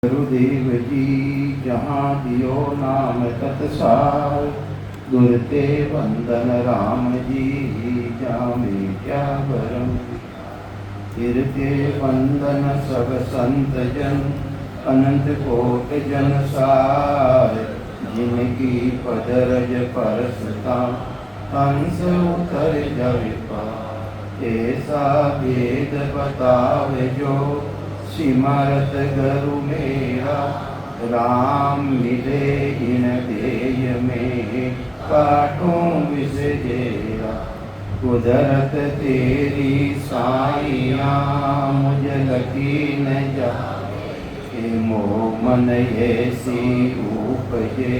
गुरुदेव जी जहाँ दियो नाम तत्सार, दुरते वंदन राम जी जामे क्या भरम। फिरते वंदन सब संत जन, अनंत कोट जन सार, जिनकी पदरज परसता हंस उतर जावे पार। ऐसा वेद बतावे जो सिमरत गुरु मेरा, राम मिले इन देय में काटूं विष जेरा। कुदरत तेरी साइया मुझ लगी न जाए, मोह मन ऐसी उपजे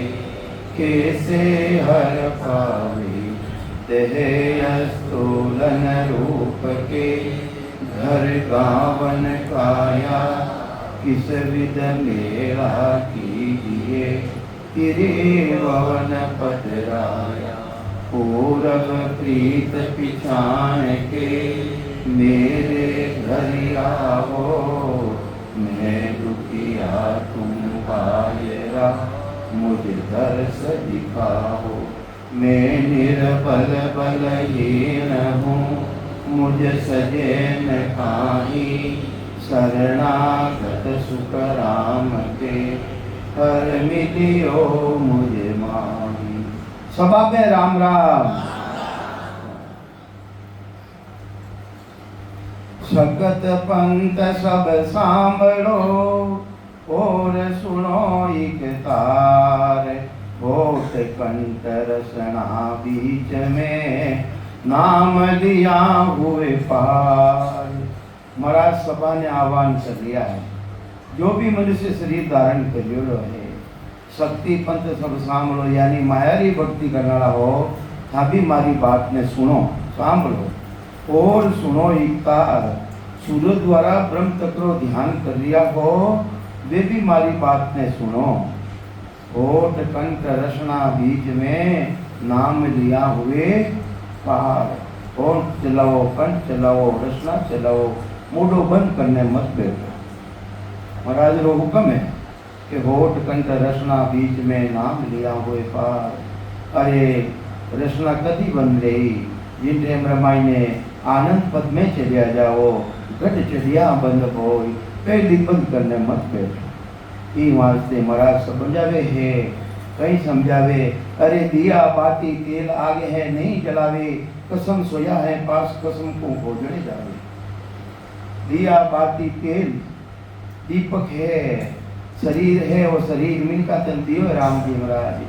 कैसे हर पावे। तेह स्तूलन रूप के घर गावन काया, किस विध मेरा कीजिए त्रिभुवन पधराया। पूरब प्रीत पिछाण के मेरे घर आओ, मैं दुखिया तुम पायरा मुझ दर्श दिखाओ। मैं निर्बल बलहीन हूँ मुझ सजे न काही, शरणागत सुख राम के हर मिलियो मुझे माही। सभा में राम राम। सकत पंत सब सांभळो, और सुनो एक तार। होठ कंठ रसना बीच में, नाम लिया हुए पार। महाराज सभा ने आह्वान कर लिया है, जो भी मनुष्य शरीर धारण करियो है, शक्ति पंथ सब सांभळो, यानी मायारी भक्ति करना हो, तभी मारी बात ने सुनो, सांभळो और सुनो एक तार। सूर्य द्वारा ब्रह्म तत्व ध्यान कर लिया हो, वे भी मारी बात ने सुनो। होठ कंठ रसना बीच में, नाम लिया हुए पार। और चलाओ कंठ चलाओ रसना चलाओ, मोढ़ो बंद करने मत बैठो। महाराज रो हुक्म है कि होठ कंठ रसना बीच में, नाम लिया हुए पार। अरे रसना कदी बंद रही, जिन टाइम रमाई ने आनंद पद में चलिया जाओ, गट चढ़िया बंद हो, पहली बंद करने मत बैठो। ई वास्ते महाराज समझावे है, कहीं समझावे। अरे दिया बाती तेल आगे है नहीं जलावे, कसम सोया है पास कसम को भोजने जावे। दिया बाती तेल दीपक है, शरीर है वो शरीर मिलका तन दियो राम जी महाराज।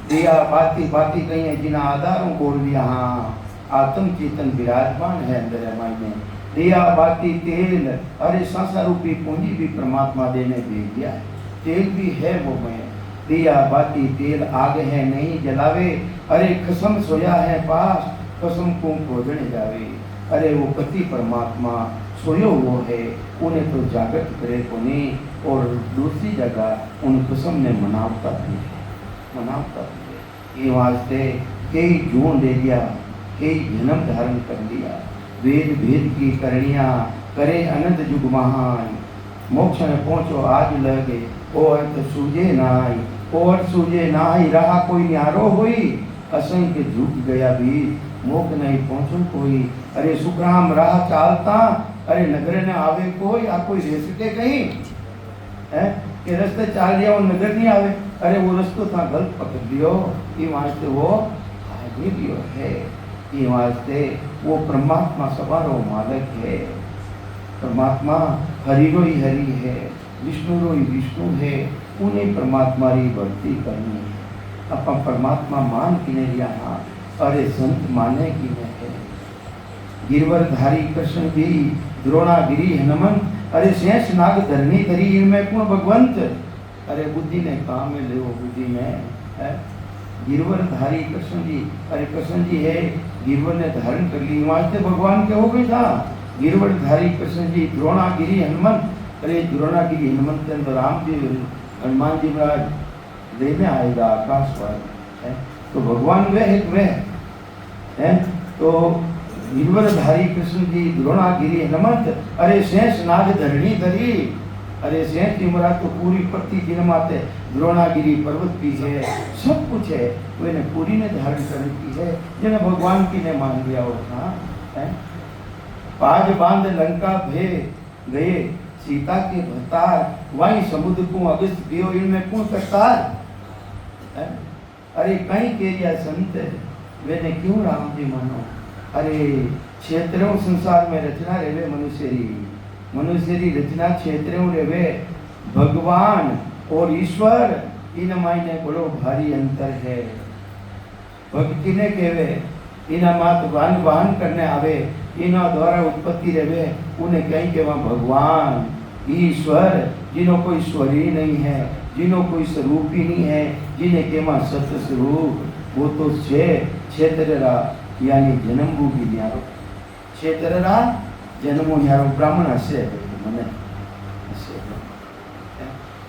दिया बाती बाती कहीं है जिना आधारों बोल दिया, हाँ आत्म चेतन विराजमान है अंदर हमारे में। दिया बाती तेल, अरे संसार रूपी पूंजी भी परमात्मा देने दे दिया है, तेल भी है वो मैं। दिया बाती तेल आग है नहीं जलावे, अरे कसम सोया है पास कसम को भोजने जावे। अरे वो पति परमात्मा सोयो वो है, उन्हें तो जागृत करे को नहीं। और दूसरी जगह उन कसम ने मनावता भी है, मनावता भी है। ये वास्ते कई जून ले लिया, कई जन्म धारण कर लिया। वेद भेद की करणिया करे अनंत युग महान, मोक्ष में पहुँचो आज लगे और तो सूझे नाई, और सूझे नाई रहा कोई न्यारो हुई। असंख्य झुक गया भी मोक नहीं पहुँचो कोई। अरे सुखराम राह चालता, अरे नगर न आवे कोई। आ कोई रेसते कहीं है कि रस्ते चाल लिया वो नगर नहीं आवे, अरे वो रस्तो था गलत पकड़ लियो। ये वास्ते वो आगे लियो है, ये वास्ते वो परमात्मा सवारो मालक है। परमात्मा हरि रो ही हरि है, विष्णु रो ही विष्णु है। उन्हें परमात्मा री भक्ति करनी है। अपन परमात्मा मान कि नहीं लिया, हाँ अरे संत माने कि नहीं है। गिरवरधारी कृष्ण भी द्रोणागिरी हनुमंत, अरे शेष नाग धरनी धरी इनमें कौन भगवंत। अरे बुद्धि ने काम में ले, बुद्धि में है। गिरवरधारी कृष्ण जी, अरे कृष्ण जी है गिरवर ने धारण कर ली, वास्ते भगवान के हो गई था। गिरवरधारी कृष्ण जी द्रोणागिरी हनुमंत, अरे द्रोणागिरी हनुमंत चंद्र राम जी हनुमान जी महाराज लेने आएगा आकाशवाणी है, तो भगवान वे है, वे है। तो गिरवरधारी कृष्ण जी द्रोणागिरी हनुमंत, अरे शेष नाग धरणी धरी, अरे सेठ जी महाराज तो पूरी प्रति दिन माते द्रोणागिरी पर्वत भी है, सब कुछ है, तो इन्हें पूरी ने धारण कर की है, जिन्हें भगवान की ने मान लिया होता है। पाज बांध लंका भे गए सीता के भतार, वहीं समुद्र को अगस्त दियो इनमें कौन करतार। अरे कहीं के या संत वेने क्यों राम जी मानो। अरे क्षेत्रों संसार में रचना रेवे मनुष्य री रचना क्षेत्रों रेवे, भगवान और ईश्वर इन मायने बड़ो भारी अंतर है। भक्ति ने कहवे इना मात वाहन करने आवे, इना द्वारा उत्पत्ति रेवे, उन्हें कहीं के वहाँ भगवान ईश्वर जिन्हों कोई स्वर ही नहीं है, जिन्हों कोई स्वरूप ही नहीं है, जिन्हें के वहाँ सत्य स्वरूप वो तो क्षेत्ररा यानी जन्मभू भी न्यारो, क्षेत्ररा जन्मो न्यारो ब्राह्मण हसे मने हसे।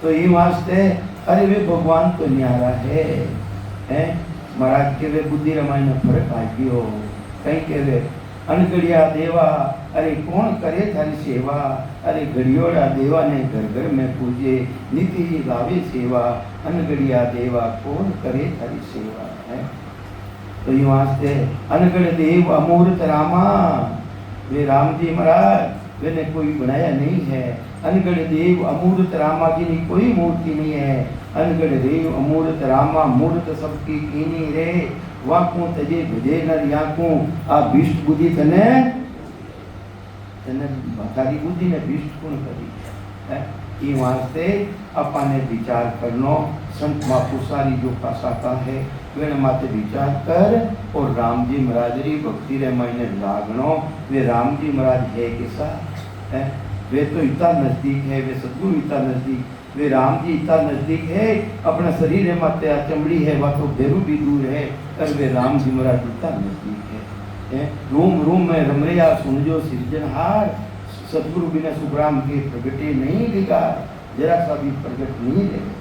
तो ये वास्ते अरे वे भगवान तो न्यारा है महाराज के वे बुद्धि रमाई में फर्क आ गयो। कहीं के वे अनगढ़िया देवा, अरे कौन करे थारी सेवा, अरे घड़ियोड़ा देवा ने घर घर में पूजे, नित्य ही गावे सेवा, अनगढ़िया देवा कौन करे थारी सेवा है। तो ये वास्ते अनगढ़ देव अमूर्त रामा, वे राम जी महाराज वे ने कोई बनाया नहीं है। अनगढ़ देव अमूर्त रामा की नहीं कोई मूर्ति नहीं है। अनगढ़ देव अमूर्त रामा, मूर्त सबकी कीनी रे, वाकू तजे भजे नर याकू, आ भीष्ट बुद्धि तने थारी बुद्धि ने भीष्ट गुण करी है। ये वास्ते अपने विचार करनो, संत महापुरुषारी जो पासाता है वे माते विचार कर और राम जी महाराज री भक्ति रे मायने लागनो। वे राम जी महाराज है कैसा है, वे तो इतना नजदीक है, वे सदगुरु इतना नजदीक, वे राम जी इतना नजदीक है, अपना शरीर है माते चमड़ी है वह तो बेरू भी दूर है, और वे राम जी महाराज इतना नजदीक है। रूम रूम में रमरिया सुन जो सिरजनहार, सदगुरु बिना सुखराम के प्रगटे नहीं दिखा, जरा सा भी प्रगट नहीं लगे।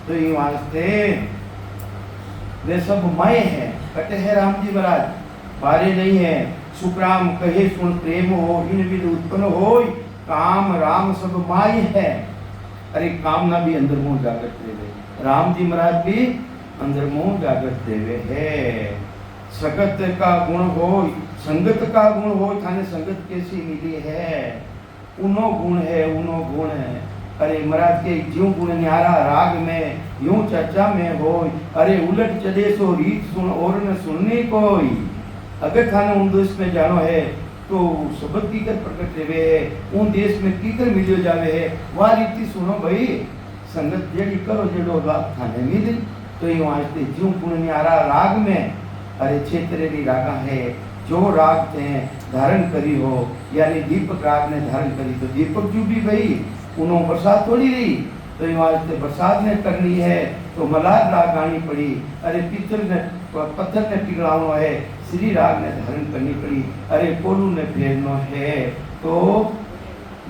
तो ये वास्ते वे सब माए हैं, कटे है राम जी महाराज बारे नहीं है। सुखराम कहे सुन प्रेम हो, इन विद उत्पन्न हो, काम राम सब माई है। अरे कामना भी अंदर मुंह जागृत देवे, राम जी महाराज भी अंदर मुंह जागृत देवे है। संगत का गुण हो, संगत का गुण हो, थाने संगत कैसी मिली है, उनो गुण है, उनो गुण है। अरे महाराज के ज्यों गुण न्यारा राग में यूं चर्चा में हो, अरे उलट चले सो रीत सुन और न सुनने कोई। अगर थाने उन देश में जानो है तो शब्द की कर प्रकट रेवे है, उन देश में की कर मिलियो जावे है, वह रीति सुनो भाई, संगत जेडी करो जेडो राग थाने मिले। तो ये वास्ते ज्यों गुण न्यारा राग में, अरे क्षेत्रेरी रागा है, जो राग थे धारण करी हो, यानी दीपक राग ने धारण करी, तो दीपक जो भी भाई उन्होंने बरसात थोड़ी रही, तो ये वास्ते बरसात ने करनी है तो मलार राग गानी पड़ी। अरे पत्थर ने पिघलानो है, श्री राग ने धारण करनी पड़ी। अरे कोलू ने फेरनो है तो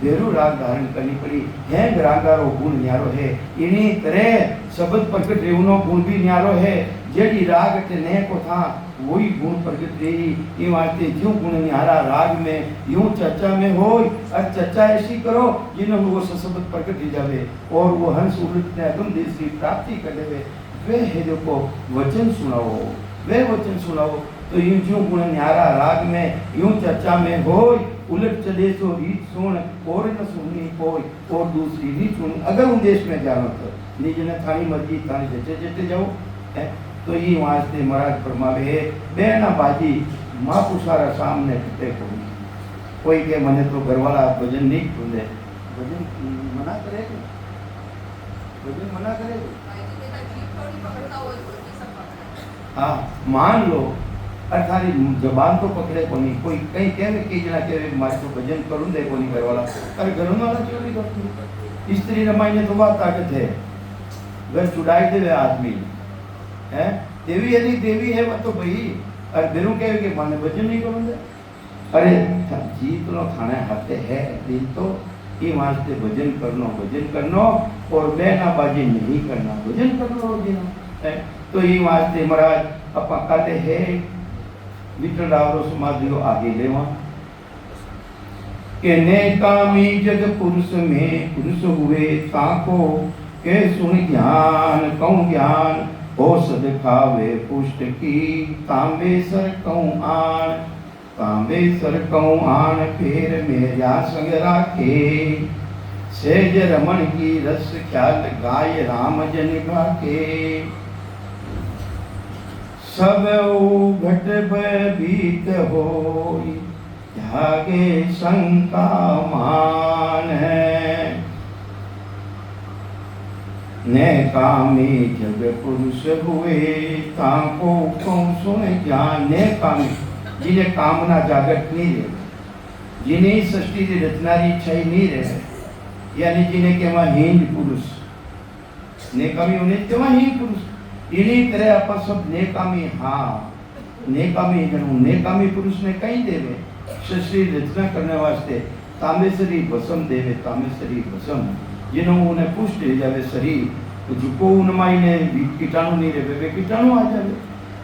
बेरू राग धारण करनी पड़ी। है रागारो गुण न्यारो है, इन्हीं तरह शब्द प्रकट रेवनो गुण भी न्यारो है। जेडी राग ते ने को था वही गुण प्रकट रही। ये वास्ते जो गुण न्यारा राग में यूं चर्चा में हो, और चर्चा ऐसी करो जिन्हों वो शब्द प्रकट ही जावे और वो हंस उलट ने अगम देश की प्राप्ति कर देवे। वे है जो को वचन सुनाओ, वे वचन सुनाओ। तो यूं जो गुण न्यारा राग में यूं चर्चा में हो, उलट चले सो रीत सुन और न सुननी कोई, और दूसरी नहीं सुनी। अगर उन देश में जानो तो निज ने थानी मर्जी थानी जटे जटे जाओ है। तो ये वास्ते महाराज फरमावे बेना बाजी माँ पुसारा सामने कटे कोई के मने तो घरवाला भजन नहीं सुने, भजन मना करेगा, भजन मना करेगा। हाँ मान लो, अर्थात जबान तो पकड़े को नहीं, कोई कहीं कहवे कई जना कहवे मारे तो भजन करूं दे को नहीं घरवाला, अरे घर वाला क्यों नहीं करते। स्त्री रमाई ने तो बात ताकत है, घर चुड़ाई देवे आदमी है, देवी यदि देवी है वह तो भाई, अरे बेरू कहे कि माने भजन नहीं करूंगे। अरे जीत लो थाने हाथे है दिन तो ये वास्ते भजन करनो और बेना बाजी नहीं करना, भजन कर लो दिन है। तो ये वास्ते महाराज अपा कहते है विठल रावरो समाधियो आगे लेवा के नेकामी जग पुरुष में पुरुष हुए ताको के सुन ज्ञान कहूँ ज्ञान औषध खावे पुष्ट की तांबे सर कहूँ आन तांबे सर कहूँ आन फेर मेरा संग राखे सेज रमन की रस ख्याल गाय राम जन भाके सब घट भीत होई त्यागे शंका मान है ने कामी जग पुरुष हुए ताको कौन सुन ज्ञान ने कामी जिन्हें कामना जागृत नहीं रहे जिन्हें सृष्टि की रचना की इच्छा ही नहीं रहे यानी जिन्हें कहवा हीन पुरुष नेकामी उन्हें कहवा हीन पुरुष इन्हीं तरह आप सब नेकामी हाँ नेकामी जनू नेकामी पुरुष ने कहीं देवे सृष्टि रचना करने वास्ते तामेश्वरी भसम देवे तामेश्वरी भसम जिन्होंने उन्हें पुष्ट ले जावे शरीर तो जुको उनमाई ने कीटाणु नहीं रहे वे कीटाणु आ जावे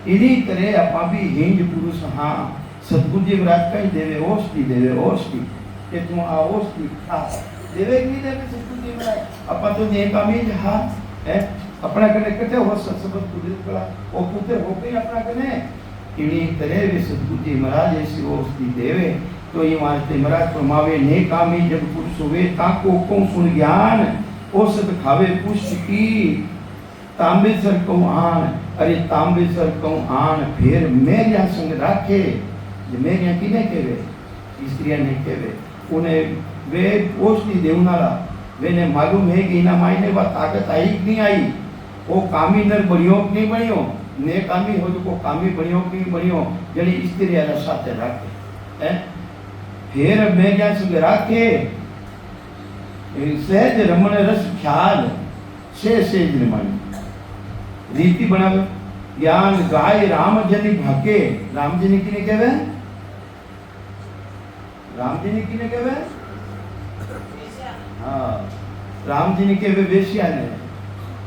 इन्हीं तरह आप भी हीन पुरुष हाँ सतगुरु जी महाराज कहीं देवे ओष्टी कि तुम आ ओष्टी खा देवे कि नहीं देवे सतगुरु जी महाराज अपन तो नेकामी हाँ है अपना कने कटे हो सत्संग कुदरत कला ओ पुत्र हो गई अपना कने इन्हीं तरह वे सतगुरु जी महाराज ऐसी ओष्टी देवे तो ये मानते महाराज फरमावे नेकामी जब पुरुष हुए ताको को सुन ज्ञान औषध खावे पुष्ट की तांबे सर को आन अरे तांबे सर को आन फिर मेरिया संग राखे जे मेरिया किने केवे स्त्रियां ने केवे उन्हें वे औषधि देवनाला वेने मालूम है कि इना मायने वा ताकत आई कि नहीं आई वो कामी नर बनियो कि नहीं बनियो नेकामी हो जो को कामी बनियो कि नहीं बनियो जड़ी स्त्रियां रा साथे राखे हैं फिर मैं क्या सुन राखे सहज रमण रस ख्याल से सेज रमण रीति बनावे ज्ञान गाय राम जनी भाके राम जी ने किने कहवे राम जी ने किने कहवे हाँ राम जी ने कहवे वेश्या ने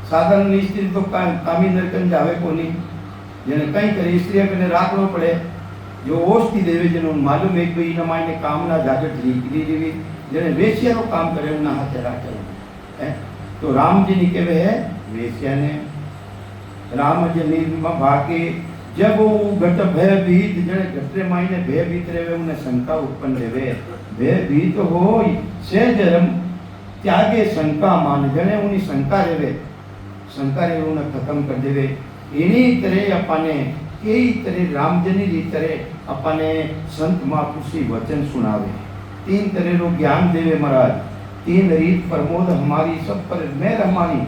साधारण स्त्री तो कामी नरकन जावे कोनी जने कई करे स्त्रियां कने राखनो पड़े जो ओष्ठी देवे जिन्हों मालूम है कि इन मायने कामना जागृत रीति देवी जने वेश्या रो काम करे उन्हें हाथ राखे तो राम जी ने कहवे है वेश्या ने राम जी भाके जब वो घट भयभीत जने घटरे मायने भयभीत रहे उन्हें शंका उत्पन्न देवे भयभीत हो सहज त्यागे शंका मान जने उन्हें शंका रहे उन्हें खत्म कर देवे इन्हीं तरह अपने कई तरह रामजनी री तरह अपने संत महापुरुषी वचन सुनावे तीन तरह रो ज्ञान देवे महाराज तीन रीत प्रमोद हमारी सब पर मेहर हमारी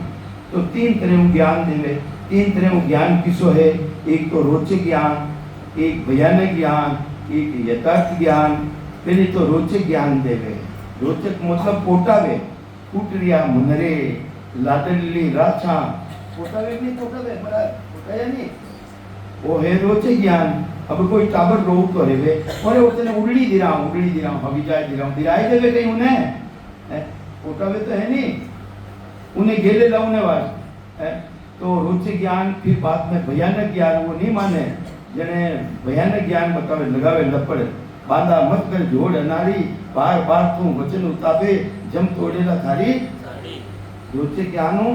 तो तीन तरह ज्ञान देवे तीन तरह ज्ञान किसो है एक तो रोचक ज्ञान एक भयानक ज्ञान एक यथार्थ ज्ञान पहले तो रोचक ज्ञान देवे रोचक मतलब पोटावे कुटरिया मुनरे लाडली राछा पोटावे नहीं पोटावे महाराज पोटाया नहीं वो है रोचे ज्ञान अब कोई टाबर रो तो रे और उसने उड़ड़ी दिरा हवी जाए दिराई देवे कहीं उन्हें पोटावे तो है नहीं उन्हें गेले लाउने वास तो रोचे ज्ञान फिर बाद में भयानक ज्ञान वो नहीं माने जने भयानक ज्ञान बतावे लगावे लपड़ बांधा मत कर जोड़ अनारी बार बार तू वचन उतापे जम तोड़ेला थारी रोचे ज्ञानो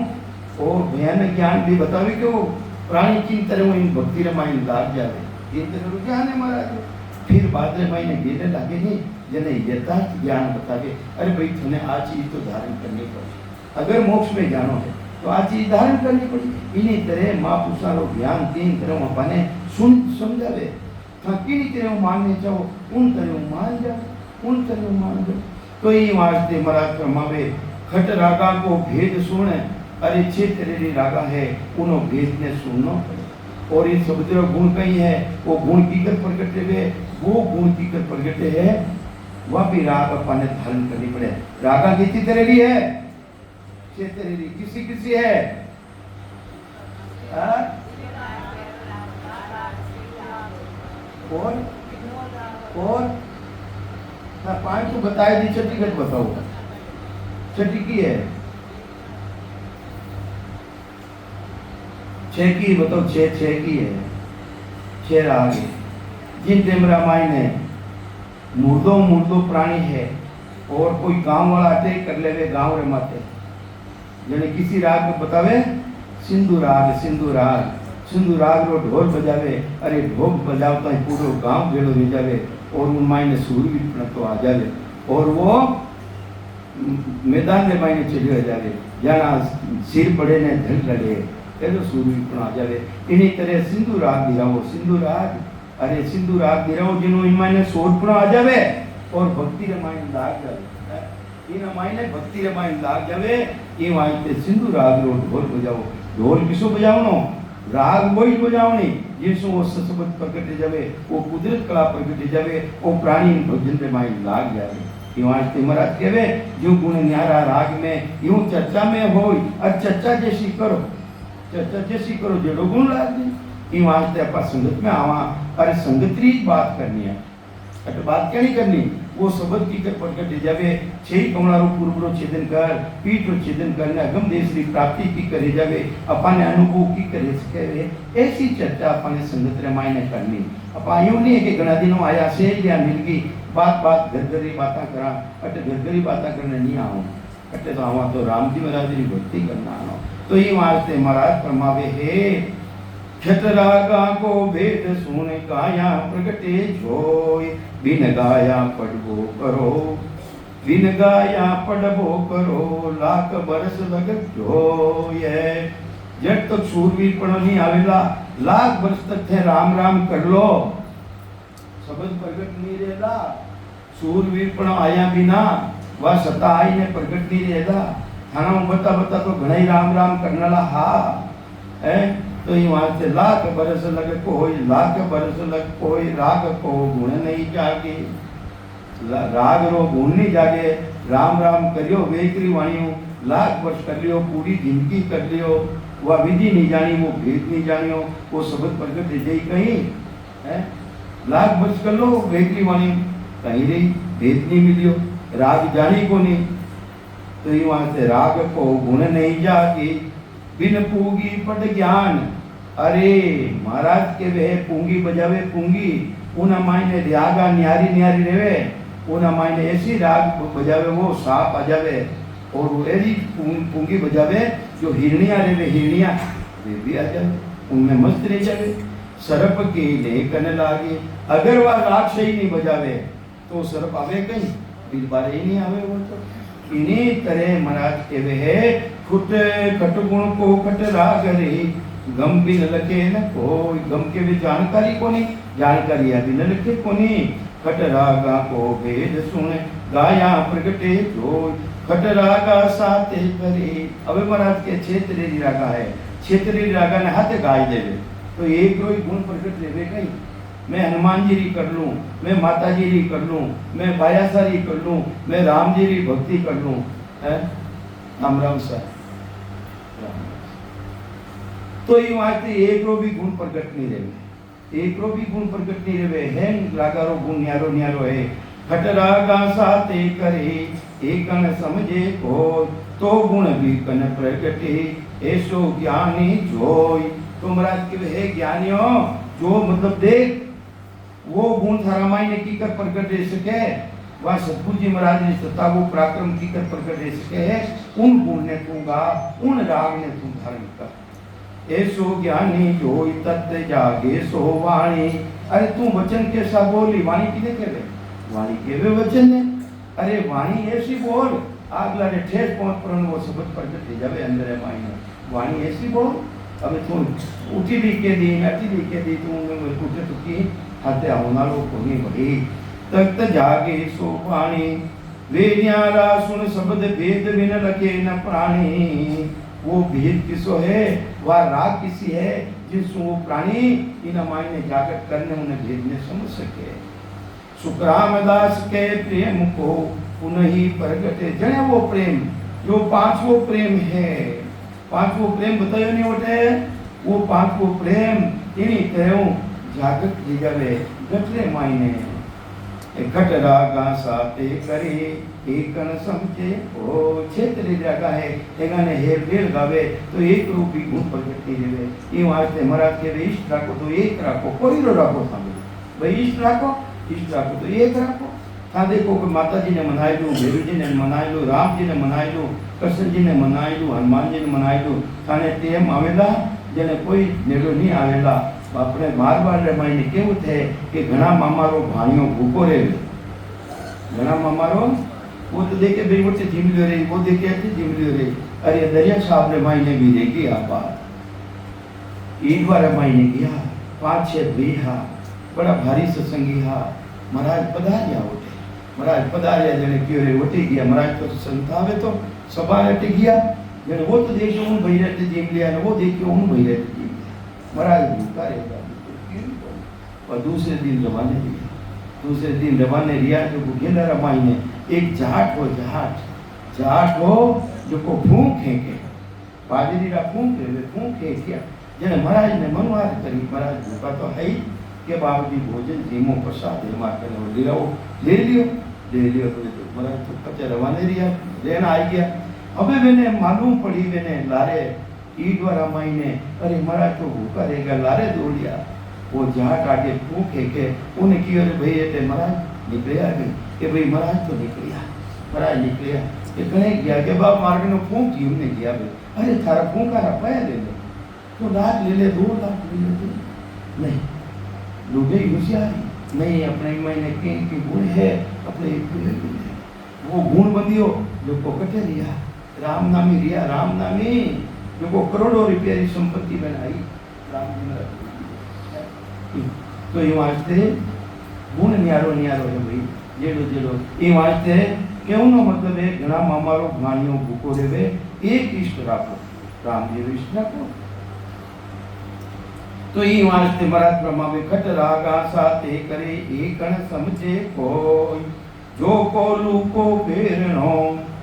और भयानक ज्ञान भी बतावे क्यों प्राणी किन तरह इन भक्ति रमायण लाग जावे ये तरह रुझान है महाराज फिर बाद में महीने गेले लागे नहीं जने यथार्थ ज्ञान बतावे अरे भाई तुमने आ चीज तो धारण करनी पड़ी अगर मोक्ष में जानो है तो आ चीज धारण करनी पड़ी इन्हीं तरह महापुरुषा रो ज्ञान तीन तरह अपने सुन समझावे किन तरह मानने चाहो उन तरह मान जाओ तो ये वास्ते महाराज फरमावे खट रागा को भेद सुन अरे क्षेत्र रागा है उन्हों भेद ने सुनना पड़े और इन सब गुण कहीं है वो गुण की कर प्रकटे हुए वो गुण की कर प्रकटे है वह भी राग अपने धारण करनी पड़े रागा किसी तरह की है क्षेत्र किसी है और ना पांच को बताए दी छठी घट बताओ छठी की है छह की बताओ छह की है छह आगे जिन टेमरा माई ने मुर्दो प्राणी है और कोई गांव वाला अटैक कर लेवे गांव रे माथे जने किसी राग में बतावे सिंधु राग सिंधु राग सिंधु राग रो ढोल बजावे अरे ढोल बजावता ही पूरा गांव भेड़ो रह जावे और उन मायने सूरवीर तो आ जावे और वो मैदान में मायने चढ़ियो जावे जाना सिर पड़े ने धन लड़े तो सूरवीर आ जावे इन्हीं तरह सिंधु राग दिरावो सिंधु राग अरे सिंधु राग दिरावो जिनो इन मायने सोच आ जावे और भक्ति रे मायने लाग जावे इन मायने भक्ति रे मायने लाग जावे ये मायने सिंधु राग रो ढोल बजावो ढोल किसो बजावनो राग वही बजावनी जिसो वो ससबत प्रकट जावे वो कुदरत कला प्रकट जावे वो प्राणी भजन रे मायने लाग जावे ये वास्ते महाराज कहवे जो गुण न्यारा राग में यूं चर्चा में होई और चर्चा जैसी करो जेड़ो गुण लाग दे ये वास्ते अपा संगत में आवा अरे संगत बात करनी है अट बात क्या नहीं करनी वो शब्द की कर प्रकट जावे छह कमलारो पूर्वरो छेदन कर पीठरो छेदन करने अगम देश की प्राप्ति की करे जावे अपने अनुभव की करे सके ऐसी चर्चा अपने संगत रे मायने करनी अपा यूं नहीं है कि घना दिनों आया से या मिल गई बात घरघरी बातें करा अट घरघरी बातें करने नहीं आऊं अटे तो आवा तो राम जी महाराज की भक्ति करना आनो तो ये वास्ते महाराज फरमावे हे छतरागा को भेद सुन गाया प्रगटे जोय बिन गाया पढ़बो करो बिन गाया पढ़बो करो लाख बरस लगत जोय जब तक सूरवीर पण नहीं आवेला लाख वर्ष तक थे राम राम कर लो शब्द प्रगट नहीं रहेला सूरवीर पण आया बिना वह सता आई ने प्रगट नहीं रहेला थाना बता बता तो घणा राम राम करनाला हा है तो ये वहां से लाख बरस लगे कोई लाख बरस लग कोई राग को गुण नहीं जागे राग रो गुण नहीं जागे राम राम करियो वेकरी वाणियों लाख वर्ष कर लियो पूरी जिंदगी कर लियो वह विधि नहीं जानी वो भेद नहीं जानियो वो शब्द प्रगट रह कहीं है लाख वर्ष कर लो वेकरी वाणी कहीं रही भेद नहीं मिलियो राग जानी को नहीं तो ये वहां से राग को गुण नहीं जागे बिन पूंगी पट ज्ञान अरे महाराज के वे पूंगी बजावे पूंगी उन मायने रागा न्यारी न्यारी रेवे उन मायने ऐसी राग बजावे वो साप आ जावे और वो ऐसी पूंगी बजावे जो हिरनिया रेवे हिरनिया वे भी आ जावे उनमें मस्त रह जावे सर्प के लेकन लागे अगर वह राग सही नहीं बजावे तो सर्प आवे कहीं फिर बारे ही नहीं आवे वो तो इन्हीं तरह महाराज के वे फुट कट गुण को कट राग रे गम भी न लगे न कोई गम के भी जानकारी को नहीं जानकारी अभी न लगे को नहीं कट रागा को भेद सुन गाया प्रगटे जो कट रागा साते करे अबे महाराज के क्षेत्र रागा है क्षेत्र रागा ने हाथ गाय देवे तो एक रोई गुण प्रकट लेवे कहीं मैं हनुमान जी री कर लूं मैं माता जी री कर लूं मैं बायासा री कर लूं मैं राम जी री भक्ति कर लूं है राम राम सा तो ये वास्ते एक रो भी गुण प्रकट नहीं रहे एक रो भी गुण प्रकट नहीं रहे है रागारो गुण न्यारो न्यारो है खट रागा साते करे एक न समझे को तो गुण भी कन प्रकटे ऐसो ज्ञानी जोई तो महाराज के है ज्ञानियों जो मतलब देख वो गुण थारा मायने की कर प्रकट रह सके वह सतगुरु जी महाराज ने सत्ता वो पराक्रम की कर प्रकट रह सके है उन गुण ने दूंगा उन राग ने तुम धारण कर ऐसो ज्ञानी जो तत्व जागे सो वाणी अरे तू वचन कैसा बोली वाणी किने कहवे वाणी कहवे वचन ने अरे वाणी ऐसी बोल आगला ने ठेस पहुंच पर वो शब्द प्रकट हो जावे अंदर है मायने वाणी ऐसी बोल अब तू उठी लिखे दी अति लिखे दी तू मैं पूछे तो की हाथे आवनारो कोनी भई तख्त जागे सो वाणी वे न्यारा सुन शब्द भेद बिन लगे न प्राणी वो भेद किसो है वह राग किसी है जिसको वो प्राणी इन मायने जागृत करने उन्हें भेद ने समझ सके सुखरामदास के प्रेम को पुनः ही प्रगटे जने वो प्रेम जो पांचवो प्रेम है पांचवो प्रेम बतायो नहीं होते वो पांचवो प्रेम इन्हीं तरह जागृत जी जावे गटरे मायने घट रागा साते करे एकन समझे ओ क्षेत्र रागा है एगाने हेर बेल गावे तो एक रूपी गुण प्रकट रेवे ई वास्ते महाराज के इष्ट राखो तो एक राखो कोई रो राखो सामने भाई इष्ट राखो तो एक राखो था देखो कि माता जी ने मनाई लू, भैरू जी ने मनाई लू, राम जी ने मनाई लू, कृष्ण जी ने मनाई लू, हनुमान जी ने मनाई लू। थाने तेम आवेला जेने कोई नेड़ो नहीं आवेला। अपने मारवाड़ रे मायने केवुं थे कि घणा मामारो भाणियो भूखो रहे, घणा मामारो वो तो देखे भाई वो झिमलियो रे, वो देखे झिमलियो रे। अरे दरिया साहब रे मायने भी देखी आ बात ईद वाले मायने गया 5-6 भाई हा, बड़ा भारी सत्संगी हा। महाराज पधारिया होते, महाराज पधारिया जने क्यों रे उठी गया। महाराज तो संतावे तो सभा हट गया जने वो तो देखो उन भाई रहते जीम लिया ना, वो देखो उन भाई रहते जीम लिया। महाराज भूखा रहेगा और दूसरे दिन रवाने दिया। दूसरे दिन रवाने रिया जो गेला रमाई ने एक जाट हो, जाट हो जो को फूंक है के पादरी रा फूंक है क्या जने महाराज ने मनवार करी। महाराज भूखा तो है ही के बावजूद भोजन धीमो प्रसाद मार ले लियो तो महाराज तो पचे रवाने रिया लेना आई गया। अबे मैंने मालूम पड़ी मैंने लारे ईद वाला महीने अरे महाराज तो भूखा रहेगा लारे दो लिया। वो जाट आगे फूंके के उन्हें की अरे भाई ये महाराज निकलिया कि भाई महाराज तो निकलिया, महाराज निकलिया कि कहीं गया के बाप मार्ग में फूंक की उन्हें गया भाई अरे थारा फूंका रुपया ले ले तो लाख ले ले 2 लाख ले ले नहीं लोगे होशियारी नहीं अपने महीने के गुण है अपने वो गुण बंदियो जो को कटे रिया राम नामी रिया राम नामी जो को करोड़ों रुपया की संपत्ति बनाई राम जी तो ये वास्ते गुण न्यारो न्यारो है भाई जेड़ो जेड़ो ये वास्ते क्यों नो मतलब है घना मामारो भाणियो भूखो रेवे एक इष्ट राखो राम जी इष्ट राखो। तो ये वास्ते महाराज ब्रह्मा में खट रागा साते करे एकण समझे कोई जो को लूको फेरनो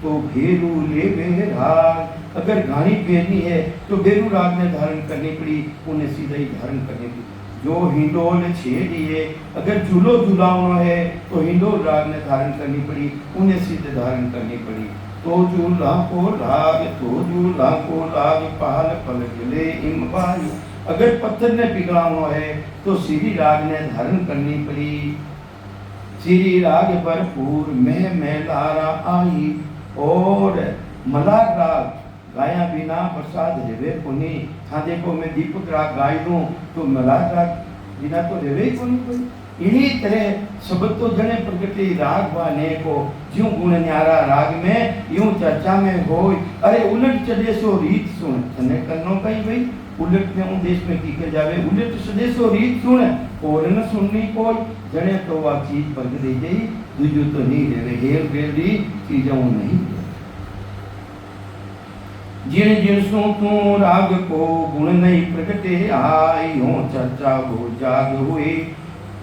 तो भेरू लेवे राग। अगर घानी फेरनी है तो भेरू राग ने धारण करनी पड़ी, उन्हें सीधा ही धारण करनी पड़ी। जो हिंडोल छेड़िए अगर झूलो झुलावनो है तो हिंडोल राग ने धारण करनी पड़ी, उन्हें सीधे धारण करनी पड़ी। तो झूला को लाग पाल पल गले इम पाई। अगर पत्थर ने पिघलाना है तो सीरी राग ने धारण करनी पड़ी। सीरी राग भरपूर मैं लारा आई और मलार राग गाया बिना प्रसाद रेवे कोनी। हाँ देखो मैं दीपक राग गाई दूं तो मलार राग बिना तो रेवे कोनी कोई। इन्हीं तरह शब्द तो जने प्रगति राग वाने को ज्यों गुण न्यारा राग में यूं चर्चा में हो। अरे उलट चले सो रीत सुन तने करनो कहीं भाई उलट ने उन देश में की के जावे उलट सदे सो रीत सुन और न सुननी कोई जने तो वा चीज पर दे गई दूजो तो नहीं रेवे हेल बेली चीजों नहीं। जिन जिन सो तू राग को गुण नहीं प्रगटे आई हो चर्चा हो जाग हुए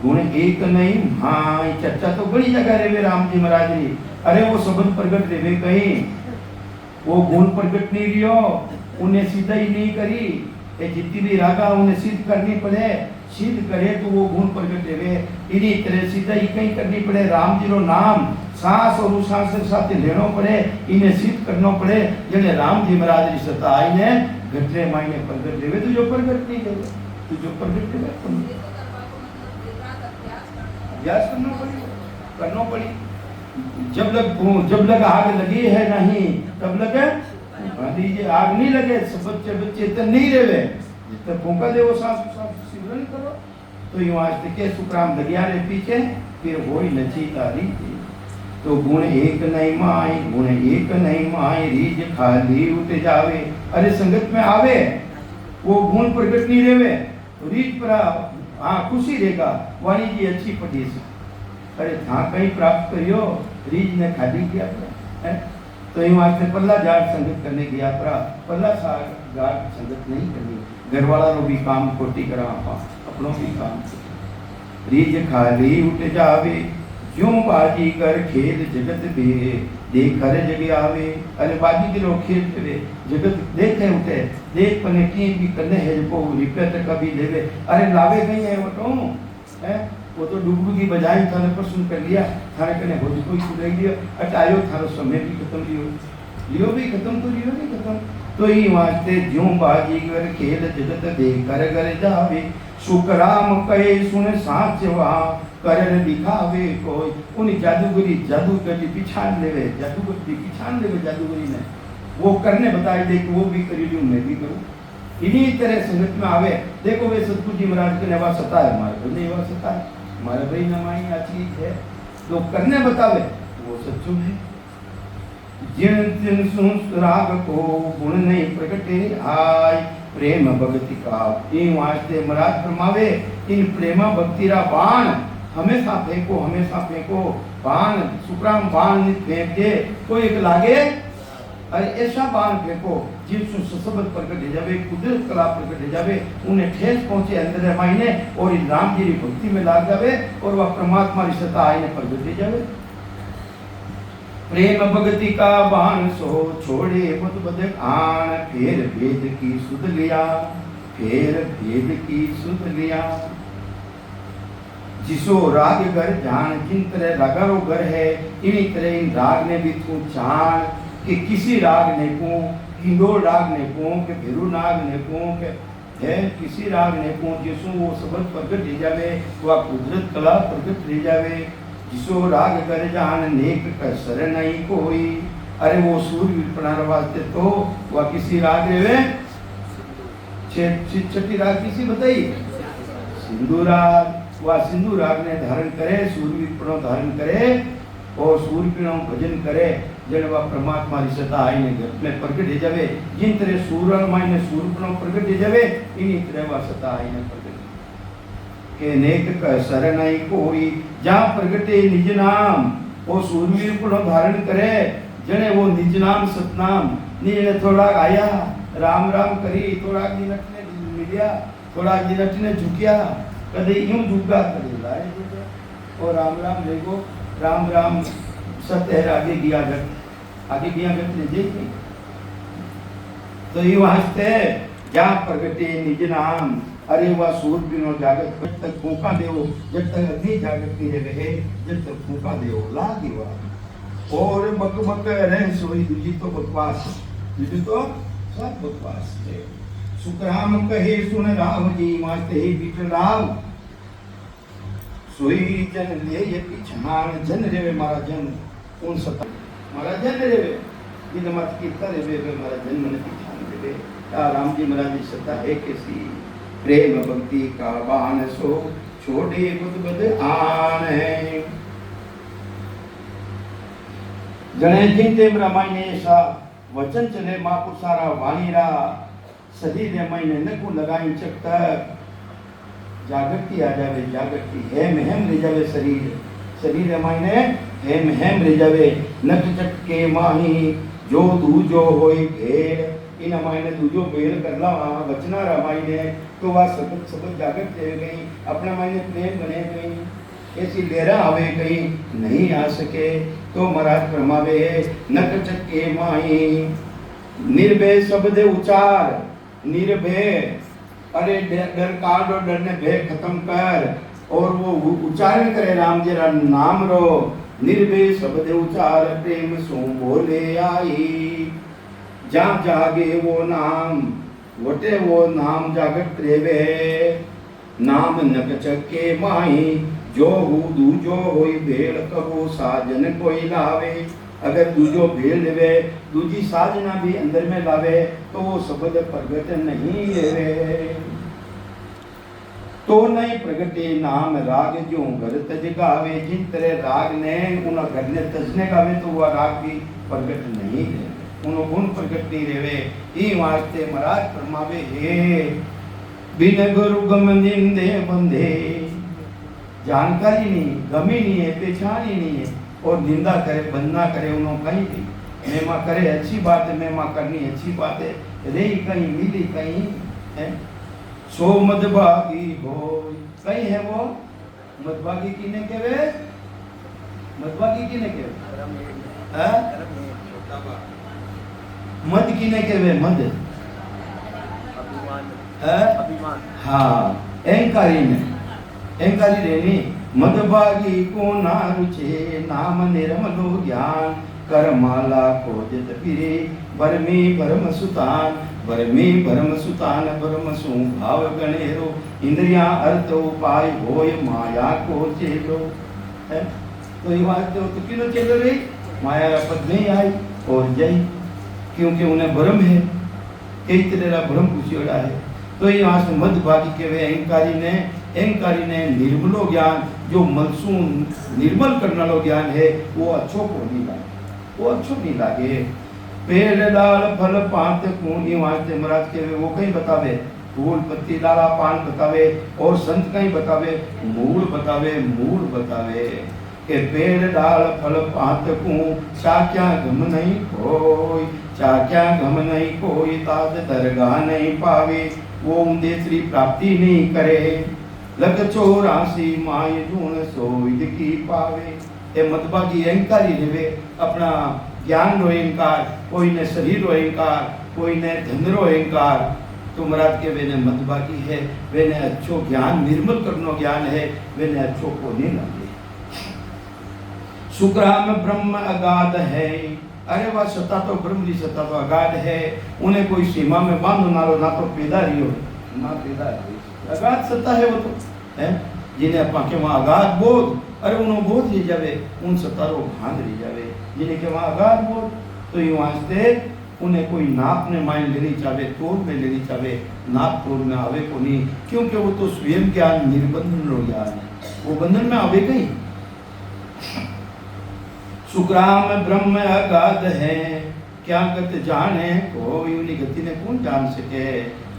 गुण एक नहीं हाँ चर्चा तो बड़ी जगह रेवे राम जी महाराज जी। अरे वो शब्द प्रगट रेवे कहीं वो गुण प्रगट नहीं रियो उन्हें सीधा ही नहीं करी ये जितनी भी रागा उन्हें सिद्ध करनी पड़े सिद्ध करे तो वो गुण प्रगट रेवे। इन्हीं तरह सीधा ही कहीं करनी पड़े राम जी रो नाम सांस और उसांस के साथ लेनो पड़े इन्हें सिद्ध करना पड़े जने राम जी महाराज जी सता आई ने घटरे मायने प्रगट रेवे तो जो प्रगट नहीं रेवे तो जो प्रगट रेवे अभ्यास करना पड़ी। जब लग आग लगी है नहीं तब लगे लीजिए आग नहीं लगे सब बच्चे तन नहीं रेवे जितना फूंका दे वो सांस सिमरन करो। तो यूं आज के सुखराम दरिया रे पीछे फिर वही नची तारी तो गुण एक नहीं माई रीज खाली उठ जावे। अरे संगत में आवे वो गुण प्रगट नहीं रेवे तो रीज पर हाँ खुशी रहेगा वाणी जी अच्छी पटी से। अरे था कहीं प्राप्त करियो रीज ने खाली किया है तो यूं आज से पल्ला जाट संगत करने की यात्रा पल्ला जाट संगत नहीं करनी घर वाला रो भी काम कोटी करा अपनों भी काम रीज खाली उठ जावे क्यों बाजी कर खेल जगत बे देख हर जगह आवे। अरे बाजी के लोग खेल करे जगत देखे उठे देख पने की भी करने है को रिपेयर तक कभी लेवे। अरे लावे गई है वो तो है वो तो डुबकी बजाई थाने पर सुन कर लिया थाने कने भोज कोई सुन लिया अच्छा आयो थारो समय भी खत्म लियो भी खत्म तो लियो नहीं खत्म तो ही वास्ते ज्यों बाजीगर खेल जगत दे कर घर जावे सुख राम कहे सुन साचवा कर दिखावे कोई उन जादूगरी जादू कर पिछाड़ लेवे जादूगर पिछाड़ लेवे जादूगरी ने वो करने बताए दे कि वो भी करी लूं मैं भी करूं इन्हीं तरह संगत में आवे देखो वे सतगुरु जी महाराज के नेवा सता है हमारे को नहीं सता है हमारे भाई नमाई आ चीज है तो करने बतावे वो सच्चू है जिन जिन सुन राग को गुण नहीं प्रगटे आय प्रेम भक्ति का इन वास्ते महाराज फरमावे इन प्रेमा भक्ति रा बाण हमेशा फेंको बाण सुखराम बाण नहीं फेंक दे कोई एक लागे अरे ऐसा बाण फेंको जिससे ससबत प्रकट हो जावे कुदरत कला प्रकट हो जावे उन्हें ठेस पहुंचे अंदर मायने और इन राम जी की भक्ति में लाग जावे और वह परमात्मा की सत्ता आईने प्रकट हो जावे प्रेम भक्ति का बाण सो छोड़े बुद्ध बद आन फेर भेद की सुध लिया जिसो राग घर जान जिन तरह रागारो घर है इन्हीं तरह इन राग ने भी तू जान कि किसी राग ने को किंडोल राग ने को के भेरू नाग ने को के है किसी राग ने को जिसो वो सबद प्रगट ले जावे वह कुदरत कला प्रगट ले जावे जिसो राग कर जान नेक कसर नहीं कोई अरे वो सूर्य विपणार वास्ते तो वह किसी राग रेवे छठी राग किसी बताई सिंधु राग वह सिंधु राग ने धारण करे सूर्य विपणो धारण करे और सूर्य पिणो भजन करे जन वह परमात्मा की सत्ता आईने घर में प्रकट हो जावे जिन तरह सूर्य मायने सूर्य पिणो प्रकट हो जावे इन्हीं तरह वह सत्ता आईने प्रकट के नेक कसर नहीं कोई जहाँ प्रगटे निज नाम वो सूर्यवीर को धारण करे जने वो निज नाम सतनाम ने थोड़ा आया राम राम करी थोड़ा मिनट ने मिलिया थोड़ा मिनट ने झुकिया कदे यूं झुका करे लाए और राम राम देखो राम राम सत्य आगे गया जगत ले देखी तो ये वास्ते जहाँ प्रगटे निज नाम अरे वह सूर्य बिनो जागत जब तक फूका देव जब तक अग्नि जागत नहीं रहे जब तक फूका देव लागी वह और बक रह सोई दूजी तो बकवास दूजी तो सब बकवास है सुखराम कहे सुन राम जी मास्ते ही बिट राम सोई जन ले ये पिछान जन रेवे मारा जन उन सता मारा जन रेवे इन मत की तरह रेवे मारा जन मन पिछान रेवे राम जी महाराज की सत्ता है कैसी प्रेम भक्ति का बाण सो छोड़े बुद्ध बद आन है जने जिनते रामायण ऐसा वचन चले मापु सारा वाणीरा सदी दे महीने नकु लगाई चक्कर जागृति आ जावे जागृति हेम ले जावे शरीर मायने हेम ले जावे नक चक के माही जो दूजो होई भेड़ इन मायने दूजो भेड़ करला वचना रामायणे तो वह सबक जागृत रह गई अपना मायने प्रेम बने गई ऐसी लेरा आवे गई नहीं आ सके तो महाराज फरमावे नक चक्के माही निर्भय शब्द उचार निर्भय अरे डर काट और डर ने भय खत्म कर और वो उच्चारण करे राम जी रा नाम रो निर्भय शब्द उचार प्रेम सो बोले आई जहाँ जागे वो नाम वटे वो नाम जागत रेवे नाम नक चक्के माही जो हु दूजो होई भेड़ कबो साजन कोई लावे अगर दूजो भेड़ लेवे दूजी साजना भी अंदर में लावे तो वो शब्द प्रगट नहीं लेवे तो नहीं प्रगटे नाम राग जो घर तज गावे जिन तरह राग ने उन घर ने तजने गावे तो वह राग भी प्रगट नहीं है उन गुण प्रगट नहीं रेवे ई वास्ते महाराज फरमावे हे बिन गुरु गम निंदे बंधे जानकारी नहीं गमी नहीं है पहचान ही नहीं है और निंदा करे बंदना करे उन्होंने कहीं भी मेमा करे अच्छी बात है मेमा करनी अच्छी बात है रही कहीं मिली कहीं है सो मदभागी हो कहीं है वो मदभागी किने केवे मदभागी किने केवे मद किने केवे मद अभिमान हाँ अहंकारी ने अहंकारी रहनी मदभागी को ना रुचे नाम निर्मलो ज्ञान करमाला खोजत फिरे भरमी भरम सुतान भरम सु भाव गणेरो इंद्रिया अर्थ उपाय होय माया को चेलो है। तो ये बात तो क्यों चल रही माया का पद नहीं आई और जय क्योंकि उन्हें भ्रम है कई तरह का भ्रम पूछेड़ा है। तो यहाँ से मध्यभागी के वे अहंकारी ने निर्मलो ज्ञान जो मलसून निर्मल करने वाला ज्ञान है वो अच्छो को नहीं लागे वो अच्छो नहीं लागे। पेड़ डाल फल पात कूनी वास्ते महाराज के वे वो कहीं बतावे फूल पत्ती डाला पान बतावे और संत कहीं बतावे मूल बतावे के पेड़ डाल फल पात को चाक्या गम नहीं कोई ताज दरगाह नहीं पावे वो उदेश्री प्राप्ति नहीं करे लग 84 माय जून सोविद की पावे। ए मतबागी अहंकारी रेवे अपना ज्ञान रो अहंकार कोई ने शरीर रो अहंकार कोई ने धन रो अहंकार। तो महाराज के वेने मतबागी है वेने अच्छो ज्ञान निर्मल करनो ज्ञान है वेने अच्छो को नहीं लगे। शुक्राम ब्रह्म अगाध है अरे वह सत्ता तो ब्रह्म की सत्ता तो अगाध है उन्हें कोई सीमा में बांधो ना तो पैदा रही हो ना पैदा अगाध सत्ता है वो तो है जिन्हें अपा के वहाँ अगाध बोध अरे उन्होंने बोध ले जावे उन सत्ता रो भांध ले जावे जिन्हें के वहाँ अगाध बोध। तो ये वास्ते उन्हें कोई नाप ने मान लेनी चाहे तोड़ में लेनी चाहे नाप तोड़ में आवे को नहीं क्योंकि वो तो स्वयं ज्ञान निर्बंधन रो ज्ञान है वो बंधन में आवे कहीं। सुग्राम ब्रह्म अगाध है क्या गत जाने कोई उन्हीं गति ने कौन जान सके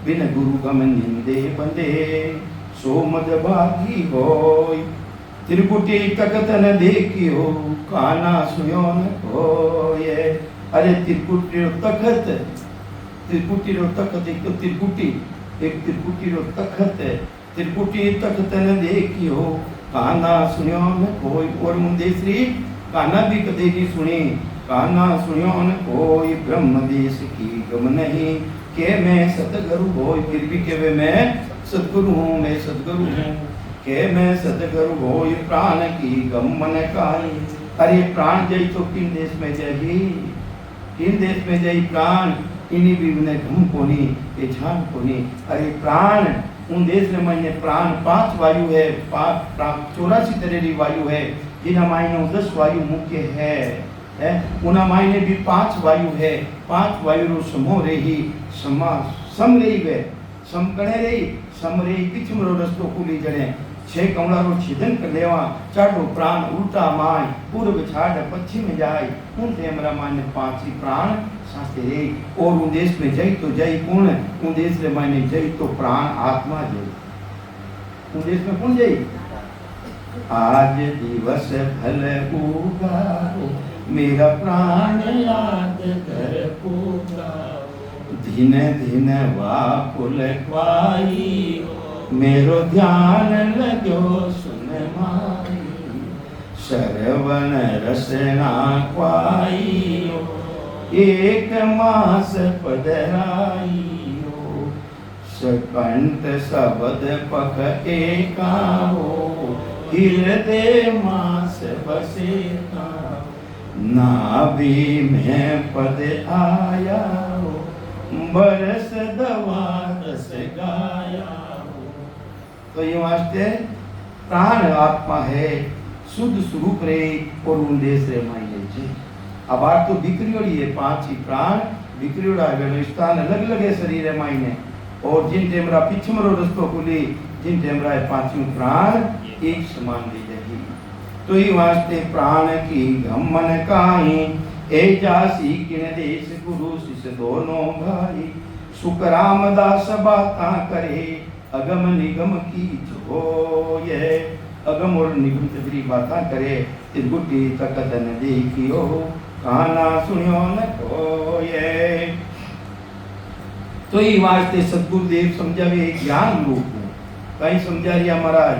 बिन गुरु गम निंदे बंदे सो मद भागी होय त्रिकुटी तकत न देखियो काना सुयो न होय। अरे त्रिकुटी रो तखत एक तो त्रिकुटी रो तखत त्रिकुटी तखत न देखियो काना सुयो न होय। और मुंदे श्री काना भी कदे नहीं सुनी काना सुनियो न कोई ब्रह्म देश की गम नहीं के मैं सतगुरु होय। फिर भी के वे मैं सतगुरु हूँ के मैं सतगुरु होय प्राण की गम मन काई। अरे प्राण जई तो किन देश में जई प्राण इन्हीं भी उन्हें घम कोनी ये झान कोनी। अरे प्राण उन देश में मैंने प्राण 5 वायु है 84 तरह की वायु है जिन्हें मायने 10 वायु मुख्य है उन्हें मायने भी 5 वायु है 5 वायु रो समूह रही सम रही वे सम कणे रही सम रही पिछम रो रस्तो खुली जड़े 6 कमला रो छिदन कर लेवा चाडो प्राण उल्टा माय पूर्व छाड़ पश्चिम जाय उन तेमरा मायने 5 ही प्राण साथे रे। और उन देश में जई तो जई कौन उन देश रे मायने जई तो प्राण आत्मा जई उन देश में कौन जई आज दिवस भल उगाओ मेरा प्राण याद कर पुकारो दिन दिन वाकुल ख्वाई मेरो ध्यान लगो सुन माई श्रवण रसना ख्वाई एक मास पधराई सकंठ शब्द पख एका हो हृदय मास बसे नाभि में पद आया हो बरस दवा रस गाया हो। तो ये वास्ते प्राण आत्मा है शुद्ध स्वरूप रे और उन्देश रे मायने छे। अब आठ तो बिक्रियोड़ी है 5 ही प्राण बिक्रियोड़ा है स्थान अलग अलग है शरीर है मायने और जिन टेमरा पिछमरो रस्तो खुली जिन टेमरा है 5 प्राण एक समान दी जाएगी। तो ही वास्ते प्राण की गमन काई ए जासी किन देश गुरु शिष्य दोनों भाई सुख रामदास बाता करे अगम निगम की जोये। अगम और निगम तबरी बाता करे त्रिगुटी तकत न देखियो काना सुनियो न कोये। तो ही वास्ते सतगुरुदेव समझावे ज्ञान रूप कहीं समझा रिया महाराज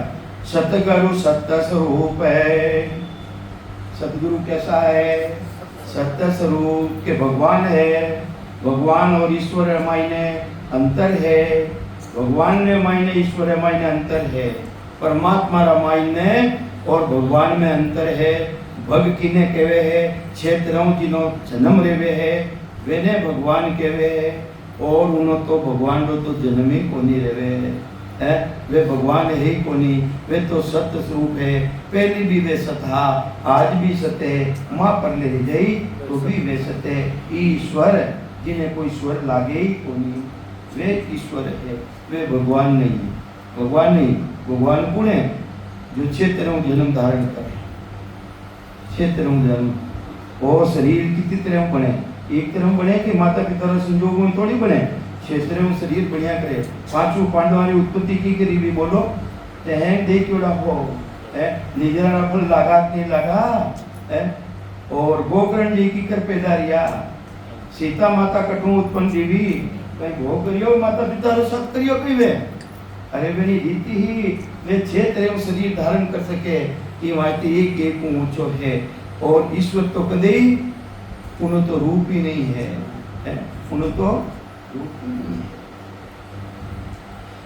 सतगुरु सत्य स्वरूप है। सतगुरु कैसा है सत्य स्वरूप के भगवान है। भगवान और ईश्वर मायने अंतर है भगवान ने मायने ईश्वर मायने अंतर है परमात्मा रा मायने और भगवान में अंतर है। भग किने कहवे है, क्षेत्रों जिनो जन्म रेवे है वेने भगवान कहवे है, और उनो तो भगवान रो तो जन्म ही कोनी रेवे है। वे भगवान है ही कोनी, वे तो सत्य स्वरूप है। पहली भी वे सता, आज भी सत्य है, माँ पर ले गई तो भी वे सत्य है। ईश्वर जिन्हें कोई स्वर लागे ही कोनी, वे ईश्वर है, वे भगवान नहीं। भगवान नहीं, भगवान कौन है? जो क्षेत्रों जन्म धारण करे, क्षेत्रों जन्म। और शरीर कितनी तरह बने? एक तरह बने कि माता पिता रे संजोग में थोड़ी बने। क्षेत्र में शरीर बढ़िया करे। पांचों पांडवों की उत्पत्ति की करी भी बोलो तहं देखियोड़ा हो है, निजरा फल लगा नहीं लगा है। और गोकर्ण जी की कर पैदारिया, सीता माता कटू उत्पन्न देवी कहीं भोग करियो, माता पिता रो सब करियो पीवे। अरे मेरी रीति ही वे क्षेत्र में शरीर धारण कर सके कि वाते एक एक ऊंचो है। और ईश्वर तो कदे उन्हों तो रूप ही नहीं है, उन्हों तो रूप ही नहीं है।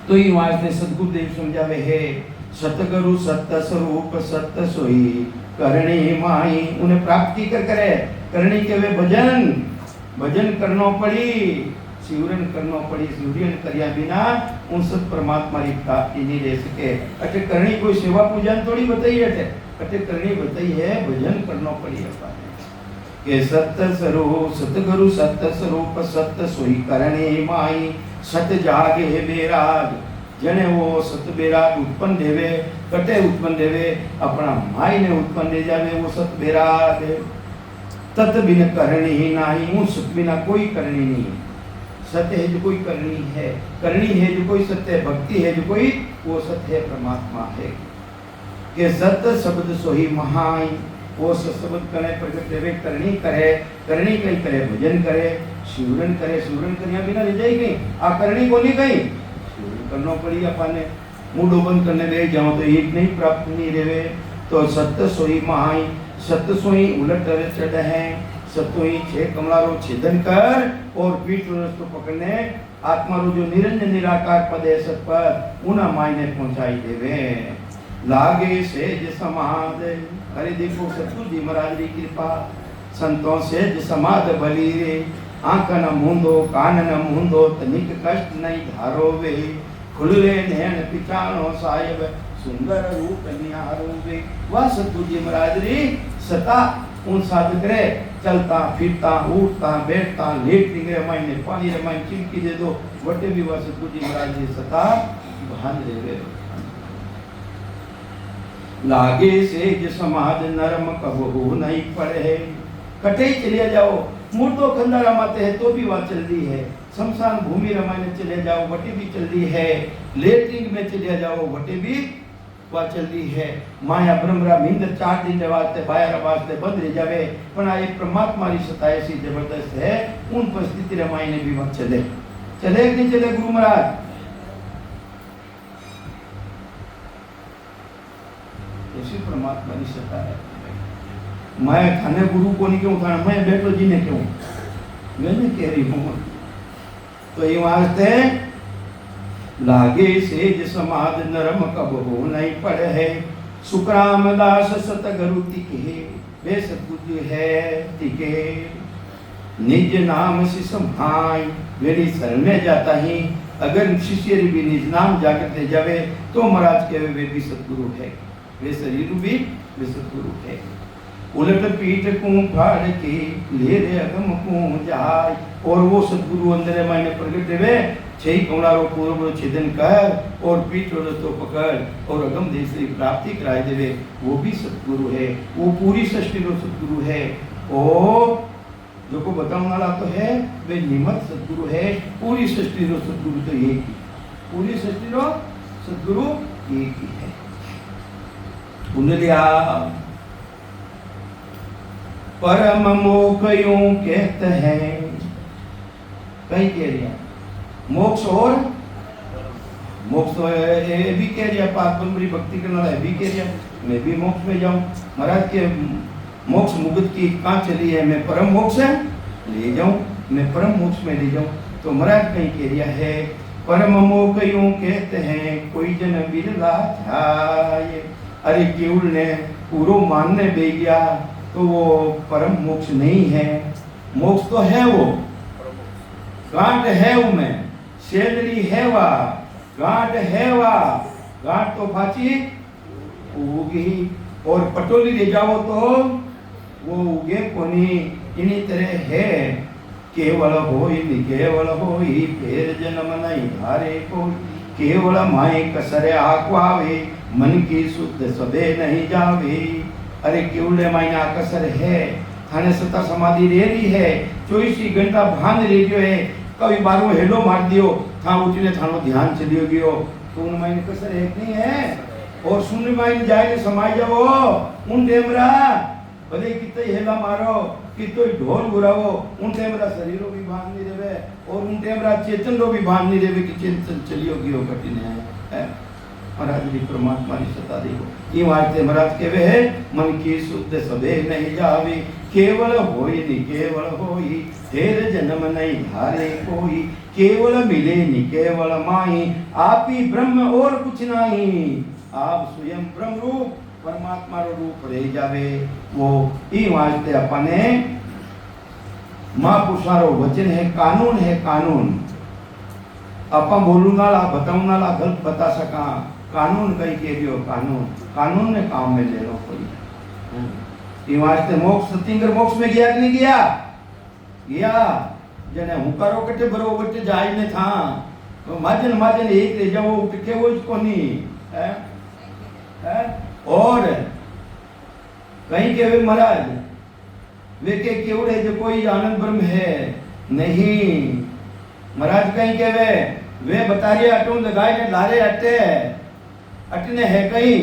तो ये वास्ते सदगुरुदेव समझावे है, सतगुरु सत्य स्वरूप सत्य सोई करणी माई। उन्हें प्राप्ति कर करे करणी के वे भजन भजन करनो पड़ी, शिवरन करनो पड़ी। शिवरन करिया बिना उन सत परमात्मा की प्राप्ति नहीं रह सके। अटे करनी कोई सेवा पूजन थोड़ी बताई है, अटे करनी बताई है भजन करनो पड़ी है। के सत्य स्वरूप सतगुरु सत्य स्वरूप सत्य सोई करणी माई। सत जागे बेराग जने वो सत बेराग उत्पन्न देवे, कटे उत्पन्न देवे, अपना माई ने उत्पन्न दे जावे वो सत बेराग। तत् बिन करणी ही नाही, वो सत बिना कोई करणी नहीं। सत्य है जो कोई करणी है, करणी है जो कोई सत्य है, भक्ति है जो कोई वो सत्य है, परमात्मा है। के सत्य शब्द सोही महाई, वो शब्द करे प्रकट देवे करणी करे, करणी कहीं करे भजन करे, शिवरन करे। शिवरन करिया बिना ले जाए कहीं आ करणी को नहीं कहीं शिवरन करना पड़ी। अपने मुंडो बंद करने दे जाओ तो एक नहीं प्राप्त नहीं रेवे। तो सत्य सोई महाई, सत्य सोई उलट चढ़ है, सत्योई छह कमला रो छेदन कर और पीठ रस्तो पकड़ने आत्मा रो जो निरंजन निराकार पद है सतपद उना माई ने पहुंचाई देवे। लागे सेज समाध, अरे देखो सतगुरु जी महाराज की कृपा, संतों सेज समाध भली रे। आंख न मूंदो कान न मूंदो तनिक कष्ट नहीं धारो वे। खुले नैन पिछाणो साहिब सुंदर रूप निहारो वे। वह सतगुरु जी महाराज री सता उन साधक रे चलता फिरता उठता बैठता लेट निगरे मायने पानी रे मायने चिमकी दे दो वटे भी वह सतगुरु जी महाराज जी सता भान रे। लागे सेज समाध नरम कबहू नहीं पड़े। कटे चले जाओ मुर्दो खंडारा माते है तो भी वह चल रही है। शमशान भूमि रमाने चले जाओ वटे भी चल रही है। लेटरिंग में चले जाओ वटे भी वह चल रही है। माया ब्रह्मरा मींदर 4 दिन वास्ते बाहर वास्ते बंद रह जावे पण आ एक परमात्मा री सत्ता ऐसी जबरदस्त है उन परिस्थिति रे मायने भी वह चले चले कि नहीं चले गुरु महाराज। ऐसी परमात्मा की सत्ता है। मैं थाने गुरु को नहीं क्यों था, मैं बैठो जी ने क्यों मैं नहीं कह रही हूँ। तो ये वास्ते लागे सेज समाध नरम कबहू नहीं पड़े है। सुखराम दास सतगुरु तिके वे सतगुरु है तिके। निज नाम से समाई मेरी शरण में जाता ही अगर शिष्य भी निज नाम जाकर जावे तो महाराज के वे भी सतगुरु है, वे शरीर भी वे सतगुरु है। उलट पीठ को फाड़ के ले रे अगम को जाय और वो सतगुरु अंदर मायने प्रकट देवे। छह कमलारो पूर्व छेदन कर और पीठ रस्तो पकड़ और अगम देश की प्राप्ति कराए देवे वो भी सतगुरु है। वो पूरी सृष्टि रो सतगुरु है। और जो को बताने वाला तो है वे निमत सतगुरु है। पूरी सृष्टि रो सतगुरु तो एक ही, पूरी सृष्टि रो सतगुरु एक ही है। पुनरिया परम मोक्ष यूं कहते हैं, कहीं कह दिया मोक्ष और मोक्ष तो ये भी कह दिया पापी भक्ति करने वाला भी कह दिया मैं भी मोक्ष में जाऊं। महाराज के मोक्ष मुक्त की कहाँ चली है, मैं परम मोक्ष ले जाऊं, मैं परम मोक्ष में ले जाऊं। तो महाराज कहीं कह दिया है परम मोक्ष यूं कहते हैं कोई जन बिरला जाए। अरे केवल ने पूरो मानने दे गया तो वो परम मोक्ष नहीं है। मोक्ष तो है वो, गांठ है उनमें, शेलड़ी है वा, गांठ है वा, गांठ तो पाची उगी, और पटोली ले जाओ तो वो उगे कोनी। इन्हीं तरह है, केवल होई केवल होई, फेर जन्म नहीं धारे कोई, केवल माए कसरे आक्वावे, मन की शुद्ध सबे नहीं जावे। अरे केवल मायने आकसर है, थाने सता समाधि रेरी है, 24 घंटा भान रेडियो है, कभी बारो हेलो मार दियो, था उठने थानो ध्यान चलियो गयो, तो उन मायने कसर है नहीं है। और शून्य मायने जाए समाज जाओ उन टेमरा, भले कितने हेला मारो, कितने ढोल बुरावो, उन टेमरा शरीरों भी भान नहीं देवे, और उन टेमरा चेतन रो भी भान नहीं देवे कि चेतन चलियो गयो कठिन है। महाराज जी परमात्मा की सत्ता देखो, ये वास्ते महाराज केवे है, मन की शुद्ध सबे नहीं जावे, केवल होई नि केवल होई, तेरे जन्म नहीं धारे कोई, केवल मिले नि केवल माई, आप ही ब्रह्म और कुछ नहीं, आप स्वयं ब्रह्म रूप परमात्मा रो रूप रह जावे। वो ई वास्ते अपने महापुरुषारो वचन है, कानून है, कानून अपा बोलू नाला बताऊ नाला गलत बता सका, कानून कई के दियो, कानून कानून ने काम में ले लो कोई। वास्ते मोक्ष सतिंगर मोक्ष में गया कि नहीं गया? गया। जने हुकारो कटे बरो वटे जाय ने था, तो माजन माजन एक ले जाओ उठ के वो कोनी है, और कहीं के वे महाराज वे के केवड़े जो कोई आनंद ब्रह्म है नहीं, महाराज कहीं के वे बता रहे अटूं लगाए ने लारे अटे अटने है कहीं,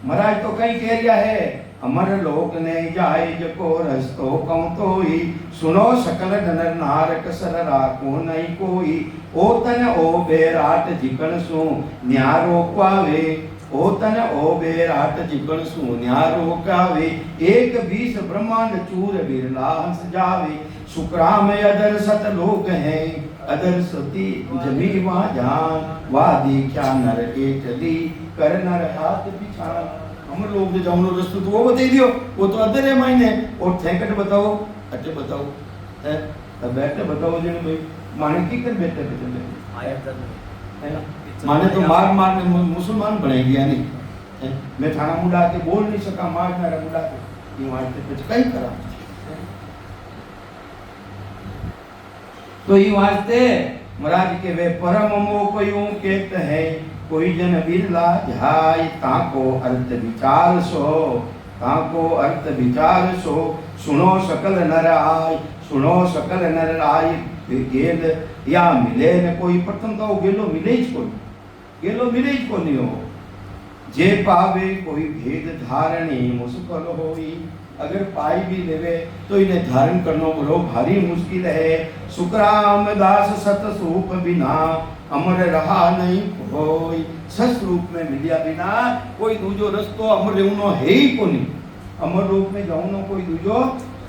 महाराज तो कहीं कह रिया है, अमर लोक ने जाए जको रस्तो कहूं तो ही, सुनो सकल नर नार कसर राखो नहीं कोई, ओ तन ओ बेराट जिकन सु न्यारो क्वावे, ओ तन ओ बेराट जिकन सु न्यारो क्वावे, एक 20 ब्रह्मांड चूर बिरला हंस जावे, शुक्राम अदर सत लोक है, अदर सती जमी वा जान, वा देखा नर एटली कर नर हाथ बिछान। हम लोग जो जाऊनो रस्तो तो वो बता दियो, वो तो अदर है मायने, और थेकट बताओ अटे बताओ है, अब बैठे बताओ जिन भाई माने की कर बैठे बैठे है ना, माने तो मार मार ने मुसलमान बने गया नहीं है? मैं थाना मुड़ा के बोल नहीं सका, मार मेरा मुड़ा के ये मारते कुछ कहीं करा, तो ये वास्ते महाराज के वे परम मोह यूं कहते हैं, कोई जन बिरला ध्याय ताको अर्थ विचार सो, ताको अर्थ विचार सो, सुनो सकल नर आय, सुनो सकल नर आय, गेल या मिले न कोई, प्रथम तो गेलो मिले ही को, गेलो मिले ही को नहीं हो, जे पावे कोई भेद धारणी मुश्किल होई, अगर पाई भी लेवे तो इन्हें धारण करना बड़ो भारी मुश्किल है। शुक्राम दास सत स्वरूप बिना अमर रहा नहीं कोई, सत रूप में मिलिया बिना कोई दूजो रस्तो अमर रहनो है ही कोनी, अमर रूप में जाऊनो कोई दूजो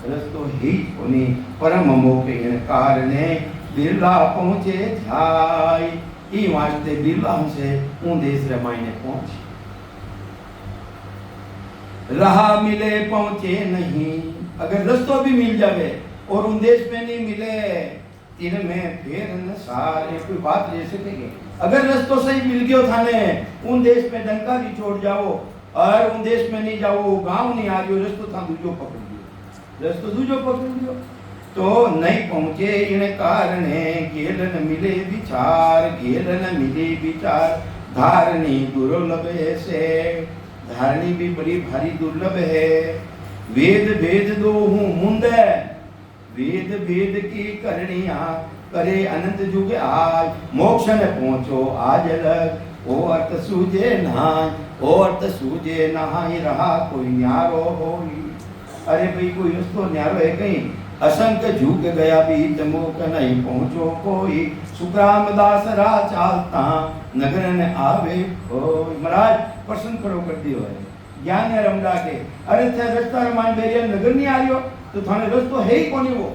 रस्तो है ही कोनी। परम मोह के कारणे बिरला पहुंचे जाय, ई वास्ते बिरला से उन देश रे मायने पहुंचे, राह मिले पहुंचे नहीं, अगर रस्तो भी मिल जावे और उन देश में नहीं मिले, इनमें फिर न सारे कोई बात ले सकेंगे। अगर रस्तो सही मिल गयो थाने, उन देश में डंका भी छोड़ जाओ, और उन देश में नहीं जाओ, गांव नहीं आ रही, रस्तो था दूजो पकड़ लियो, रस्तो दूजो पकड़ लियो, तो नहीं पहुंचे इन कारणे, गेल न मिले विचार, गेल न मिले विचार, धारणी दुर्लभ से, धारणी भी बड़ी भारी दुर्लभ है। वेद भेद दो हूँ मुंद, वेद भेद की करनिया करे अनंत जुग आज, मोक्ष न पहुँचो आज लग, ओ अर्थ सूझे नहाय, ओ अर्थ सूझे नहाय, रहा कोई न्यारो होई। अरे भाई कोई रस्तो न्यारो है कहीं, असंख्य झुक गया बीत मोक नहीं पहुँचो कोई, सुखराम दास रा चालता नगर न आवे कोई। महाराज प्रश्न खड़ो कर दियो है ज्ञान ने रमड़ा के, अरे थे रास्ता मान बेरिया नगर नहीं आ रही तो थाने रस्तो है ही कोनी वो,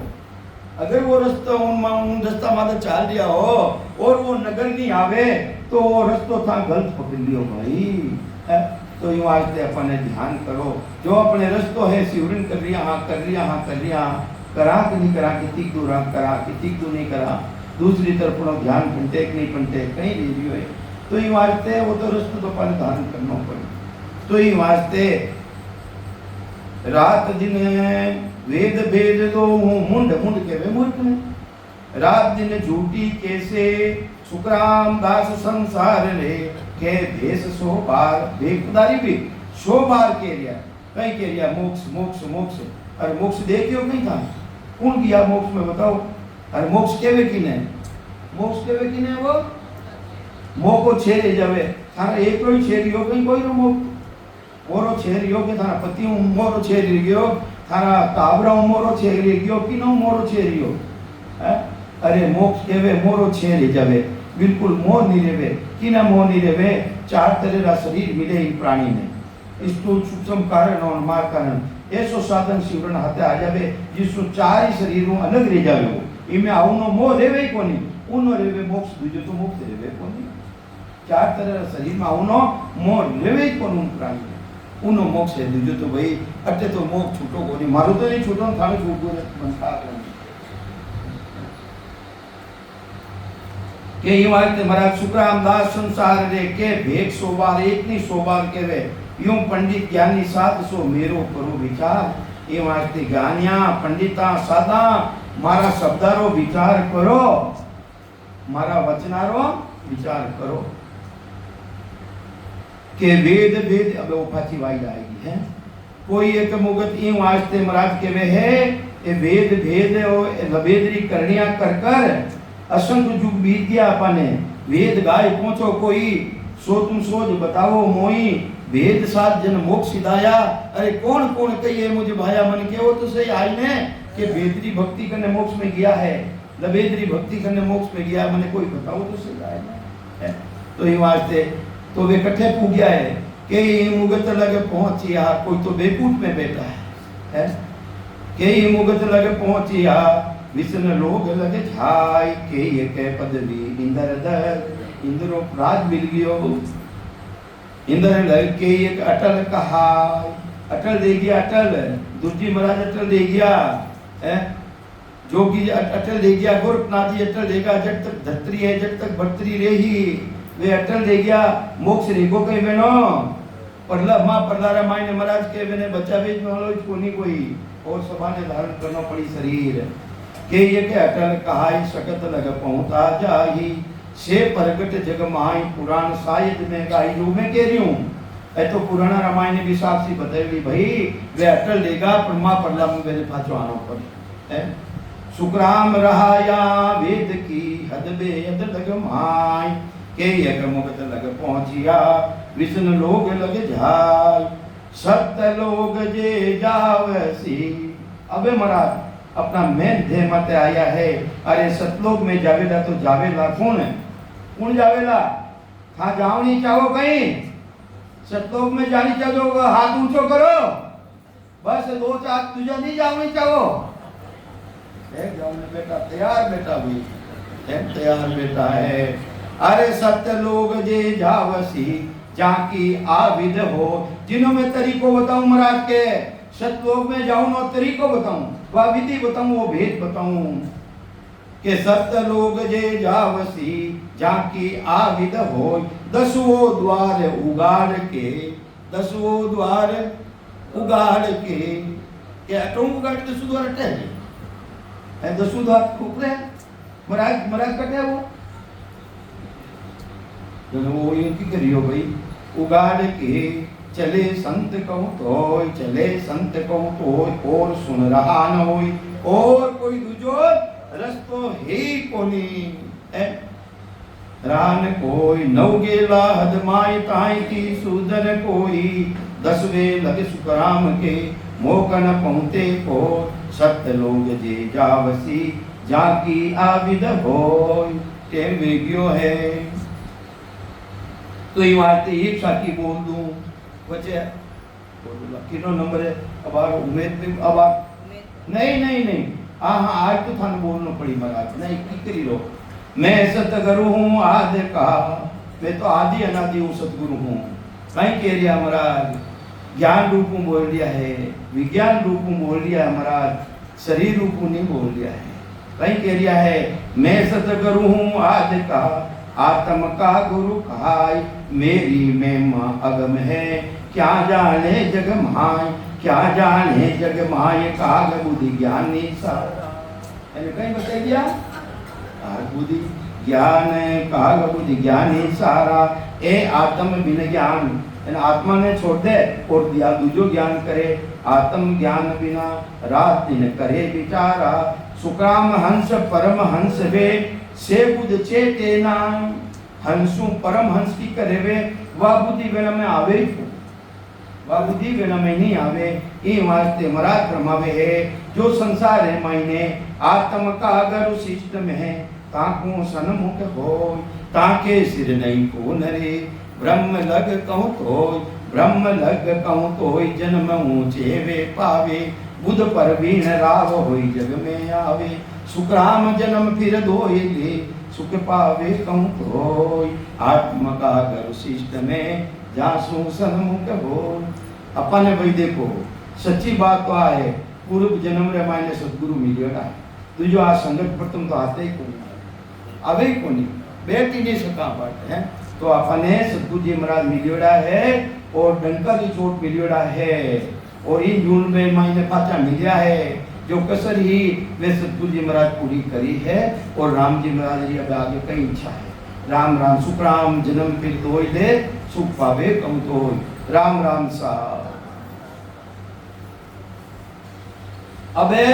अगर वो रास्ता उन रास्ता माता चाल दिया हो और वो नगर नहीं आवे तो वो रस्तो था गलत पकड़ लियो भाई है। तो यूं वास्ते अपने ध्यान करो जो अपने रस्तो है सिवरन कर रिया हाँ कर रिया हाँ कर रिया करा कि नहीं करा कि तीक दूर करा कि तीक दूर नहीं करा दूसरी तरफ नो ध्यान पंटे कि नहीं पंटे कहीं ले रही है तो यूं वास्ते वो तो रस्तो तो अपन धारण करना पड़े तो यूं वास्ते रात दिन वेद भेद दो मुंड मुंड के वे मूर्ख ने रात दिन झूठी कैसे सुखराम दास संसार रे के भेष सो बार भेखदारी भी सो बार के रिया कहीं के रिया मोक्ष मोक्ष मोक्ष अरे मोक्ष देखियो कहीं था कौन किया मोक्ष में बताओ अरे मोक्ष केवे किने मोक्ष केवे किने वो मोको छेरे जावे थारा एक ही छेरियो कहीं कोई रो मोरो छेरियो के थारा पति मोरो छेरियो थारा ताबरा मोरो छेरियो किनो मोरो छेरियो अरे मोक्ष केवे मोरो छेरे जावे बिल्कुल मोह नहीं रेवे किना मोह नहीं रेवे चार तरह का शरीर मिले इन प्राणी ने स्थूल सूक्ष्म कारण और मार कारण ऐसो साधन शिवरण हाथे आ जावे जिसो चार ही शरीरों अलग रह जावे वो इमे आवनो मोह रेवे ही कोनी उनो रेवे मोक्ष दूजो तो मोक्ष रेवे कोनी चार तरह का शरीर में आवनो मोह रेवे ही कोनी उन प्राणी उनो मोक्ष है दूजो तो भाई अटे तो मोह छूटो कोनी मारो तो नहीं छूटो थाने छूटो बनता कोनी के ये वास्ते महाराज सुखराम दास संसार रे के भेख सोबार एक नहीं सोबार के वे यूं पंडित ज्ञानी साध सो मेरो करो विचार ये वास्ते ज्ञानिया पंडिता साधा मारा शब्दारो विचार करो मारा वचनारो विचार करो के वेद वेद अब वो पाची वाई आएगी है कोई एक मुगत ये वास्ते महाराज के वे है ये वेद भेद और लबेदरी करनिया कर कर असंख्य युग बीत गया अपने वेद गाय पहुंचो कोई सो तुम सोच बताओ मोई वेद साथ जन मोक्ष सिधाया अरे कौन कौन कहिए मुझे भाया मन के वो तो सही आई ने कि वेदरी भक्ति करने मोक्ष में गया है लबेदरी भक्ति करने मोक्ष में गया मैंने कोई बताओ तो सही आए ना तो ये वास्ते तो वे कट्ठे पू गया है कि मुगत लगे पहुंचिया कोई तो बेकूट में बैठा है के मुगत लगे पहुंचिया विष्णु लोग लगे छाई के ये के पदवी इंद्र दर इंद्रो राज मिल गयो इंद्र लग के एक अटल कहा अटल दे गया अटल दुर्जी महाराज अटल दे गया जोगी अटल दे गया गोरखनाथ जी अटल देगा जब तक धरती है जब तक भर्तरी रही वे अटल दे गया मोक्ष रेगो कहीं बनो परला मां परलारा माई ने महाराज के मैंने बच्चा बेच वालो को नहीं कोई और सभा ने धारण करना पड़ी शरीर के ये के अटल कहाई सकत लग पहुंचा जाही से प्रगट जग माई पुराण साहित्य में गाई जो मैं कह रही हूं ऐ तो पुराना रामायण भी साफ सी बताई भाई वे अटल देगा पर मां परला में मेरे पास आना पड़े सुखराम रहाया वेद की हद बेद लग माई के ये मुगत लग पहुंचिया विष्णु लोग लग जाय सत्य लोग जे जावसी अबे महाराज अपना मेन ध्येय मत आया है अरे सतलोक में जावेला तो जावेला कौन है कौन जावेला हाँ जाओ नहीं चाहो कहीं सतलोक में जानी चाहोगे हाथ ऊंचो करो बस दो चार तुझे नहीं जाओ नहीं चाहो जाओ बेटा भी तैयार बेटा है अरे सत्य लोग जे जावसी जाकी आविद हो जिन्हों में तरीको बताऊं महाराज के सतलोक में जाऊं ना तरीको बताऊं वह विधि बताऊं वो भेद बताऊं के सत्य लोग जे जावसी जाकी आविद हो दसवो द्वार उगाड़ के दसवो द्वार उगाड़ के अटों उगाड़ के दसवो द्वार अटे है दसवो द्वार ऊपर है महाराज महाराज कटे वो इनकी करियो भाई उगाड़ के चले संत कहूँ तो चले संत कहूँ तो और सुन रहा न होई और कोई दूजो रस्तो ही कोनी रान कोई नवगेला हदमाई ताई की सुदन कोई दसवे लगे सुखराम के मोकन पहुँचे को सत्य लोग जे जावसी जाकी आविद होय टेम वेग्यो है तो ये बात एक साथी बोल दूं बच्चे किनो नंबर है अब आप उम्मीद में अब आप नहीं हाँ आज तो थाने बोलना पड़ी महाराज नहीं की करी लो मैं सतगुरु हूँ आदि का मैं तो आदि अनादि हूँ सतगुरु हूँ कहीं कह रिया महाराज ज्ञान रूपू बोल दिया है, विज्ञान रूपू बोल दिया है महाराज, शरीर रूपू नहीं बोल दिया है। कहीं कह रिया है मैं सतगुरु हूँ आज का, आत्म का गुरु कहाय, मेरी महिमा अगम है, क्या जाने जग माय, क्या जाने जग माय, काग बुद्धि ज्ञानी सारा। कहीं बता दिया काग बुद्धि ज्ञान, काग बुद्धि ज्ञानी सारा, ए आत्म बिन ज्ञान, आत्मा ने छोड़ दे और दिया दूजो ज्ञान करे, आत्म ज्ञान बिना रात दिन करे विचारा, सुकाम हंस परम हंस वे, से बुद्ध चेते नाम, हंसू परम हंस की करे वे, वह बुद्धि वेला में आवे, वह बुद्धि वेला में नहीं आवे, ये वास्ते मराद फरमावे है, जो संसार है मायने आत्म का अगर शिष्ट में है, ताकू सन्मुख हो, ताके सिर नहीं को नरे, ब्रह्म लग कहूँ तो, ब्रह्म लग कहूँ तो, जन्म ऊंचे वे पावे, बुध पर बीन राव होई जग में आवे, सुखराम जन्म फिर धोए ले, सुख पावे कहूँ तो, आत्म का अगर शिष्ट में जासू सन्मुख हो। अपन भाई देखो सच्ची बात तो है, पूर्व जन्म रे मायने सदगुरु मिलेगा, तो जो आज संगत पर तुम तो आते ही कौन, अभी कौन बैठ ही नहीं सका बात है, तो अपने सतगुरु जी महाराज मिलियोड़ा है और डंका की चोट मिलियोड़ा है, और इन जून में महीने पाचा मिलिया है, जो कसर ही वे सतगुरु जी महाराज पूरी करी है, और राम जी महाराज जी अब आगे कई इच्छा है, राम राम सुख राम जन्म फिर धोई ले, सुख पावे कम तो राम राम सा। अबे